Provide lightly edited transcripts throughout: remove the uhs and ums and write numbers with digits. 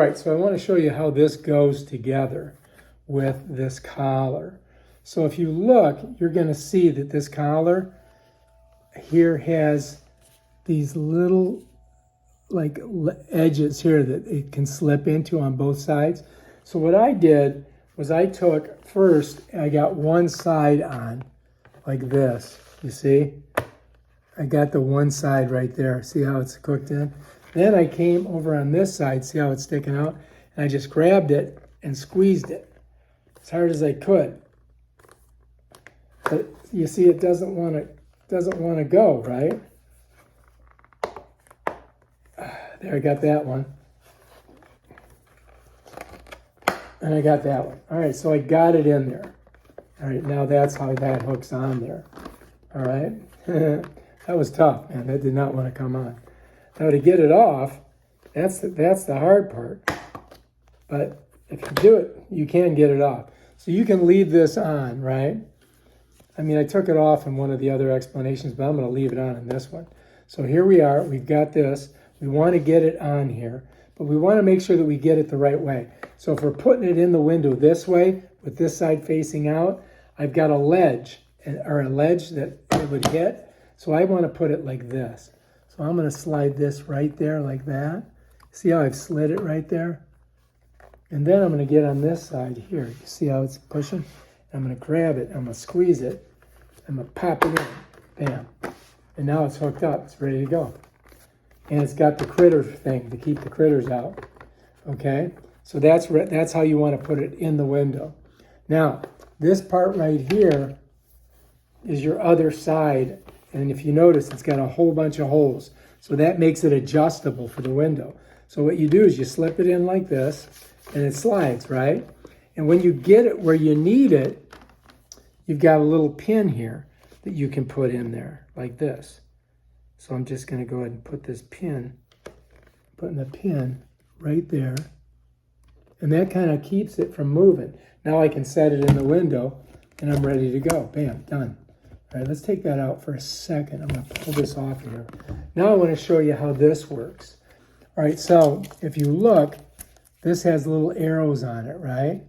right, so I want to show you how this goes together with this collar. So if you look, you're going to see that this collar here has these little like edges here that it can slip into on both sides. So what I did was I took first, I got one side on like this. You see? I got the one side right there. See how it's cooked in? Then I came over on this side, see how it's sticking out? And I just grabbed it and squeezed it as hard as I could. But you see it doesn't want to go, right? There, I got that one. And I got that one. All right, so I got it in there. All right, now that's how that hooks on there. All right? That was tough, man. That did not want to come on. Now to get it off, that's the hard part. But if you do it, you can get it off. So you can leave this on, right? I mean, I took it off in one of the other explanations, but I'm going to leave it on in this one. So here we are. We've got this. We want to get it on here, but we want to make sure that we get it the right way. So if we're putting it in the window this way, with this side facing out, I've got a ledge, or a ledge that it would hit. So I want to put it like this. So I'm going to slide this right there like that. See how I've slid it right there? And then I'm going to get on this side here. You see how it's pushing? I'm going to grab it. I'm going to squeeze it. I'm going to pop it in. Bam. And now it's hooked up. It's ready to go. And it's got the critter thing to keep the critters out. Okay? So that's how you want to put it in the window. Now, this part right here is your other side. And if you notice, it's got a whole bunch of holes. So that makes it adjustable for the window. So what you do is you slip it in like this, and it slides, right? And when you get it where you need it, you've got a little pin here that you can put in there, like this. So I'm just going to go ahead and put this pin, putting the pin right there. And that kind of keeps it from moving. Now I can set it in the window, and I'm ready to go. Bam, done. All right, let's take that out for a second. I'm going to pull this off here. Now I want to show you how this works. All right, so if you look, this has little arrows on it, right?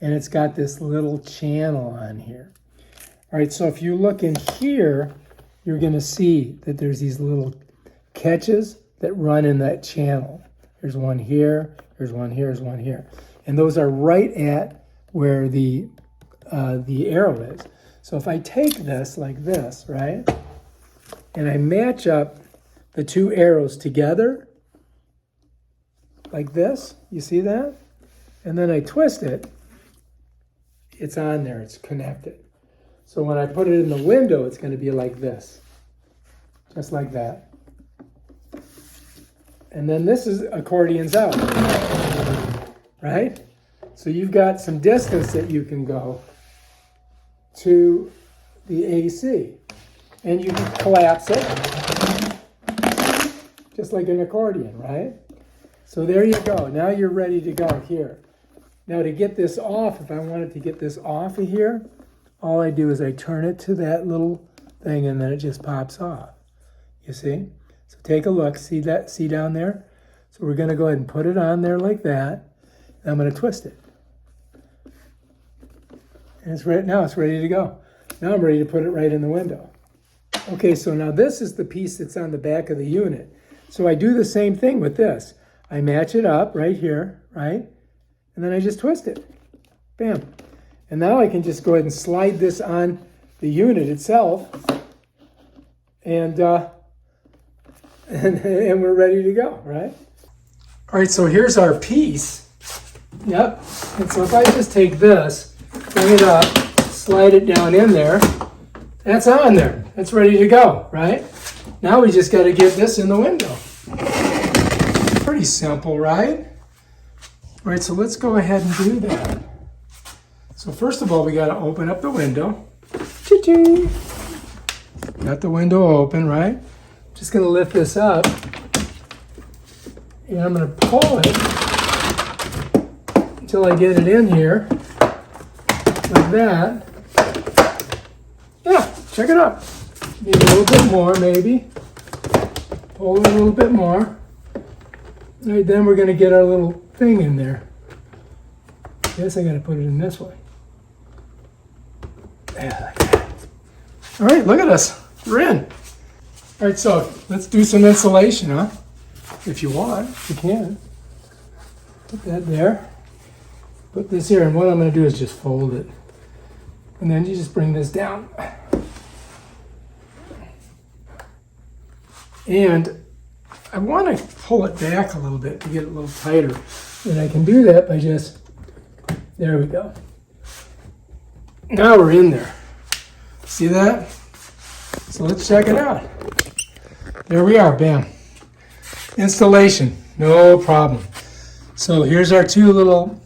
And it's got this little channel on here. All right, so if you look in here, you're going to see that there's these little catches that run in that channel. There's one here, there's one here, there's one here. And those are right at where the arrow is. So if I take this like this, right, and I match up the two arrows together, like this, you see that? And then I twist it, it's on there, it's connected. So when I put it in the window, it's going to be like this, just like that. And then this is accordions out, right? So you've got some distance that you can go to the AC. And you can collapse it, just like an accordion, right? So there you go. Now you're ready to go here. Now to get this off, if I wanted to get this off of here, all I do is I turn it to that little thing and then it just pops off. You see? So take a look. See that? See down there? So we're going to go ahead and put it on there like that. And I'm going to twist it. And it's ready. Now it's ready to go. Now I'm ready to put it right in the window. Okay, so now this is the piece that's on the back of the unit. So I do the same thing with this. I match it up right here, right? And then I just twist it. Bam. And now I can just go ahead and slide this on the unit itself. And we're ready to go, right? All right, so here's our piece. Yep. And so if I just take this, bring it up, slide it down in there, that's on there. That's ready to go, right? Now we just got to get this in the window. Pretty simple, right? All right, so let's go ahead and do that. So first of all, we got to open up the window. Chee-chee. Got the window open, right? Just going to lift this up. And I'm going to pull it until I get it in here. Like that. Yeah, check it out. Need a little bit more, maybe. Pull it a little bit more. All right, then we're going to get our little thing in there. Guess I gotta put it in this way. Yeah, like that. All right, look at us. We're in. All right, so let's do some insulation, huh? If you want, you can. Put that there. Put this here, and what I'm gonna do is just fold it. And then you just bring this down. And I want to pull it back a little bit to get it a little tighter. And I can do that by just, there we go. Now we're in there. See that? So let's check it out. There we are, bam. Installation, no problem. So here's our two little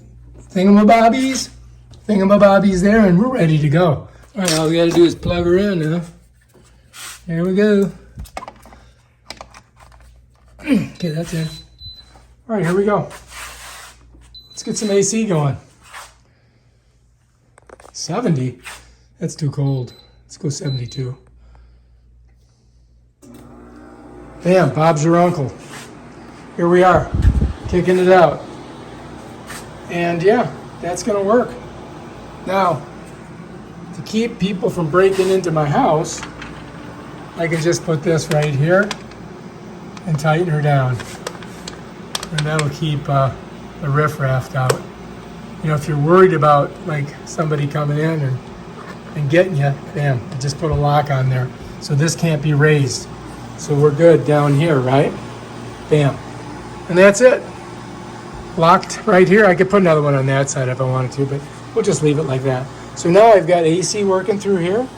thingamabobbies there, and we're ready to go. All right, all we gotta do is plug her in now. There we go. Okay, that's in. All right, here we go. Let's get some AC going. 70? That's too cold. Let's go 72. Bam, Bob's your uncle. Here we are, kicking it out. And yeah, that's gonna work. Now, to keep people from breaking into my house, I can just put this right here and tighten her down. And that'll keep the riffraff out. You know, if you're worried about like somebody coming in and getting you, bam, I just put a lock on there. So this can't be raised. So we're good down here, right? Bam. And that's it. Locked right here. I could put another one on that side if I wanted to, but we'll just leave it like that. So now I've got AC working through here,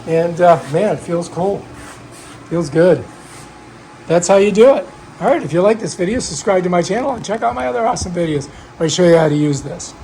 and man, it feels cool. Feels good. That's how you do it. All right, if you like this video, subscribe to my channel and check out my other awesome videos where I show you how to use this.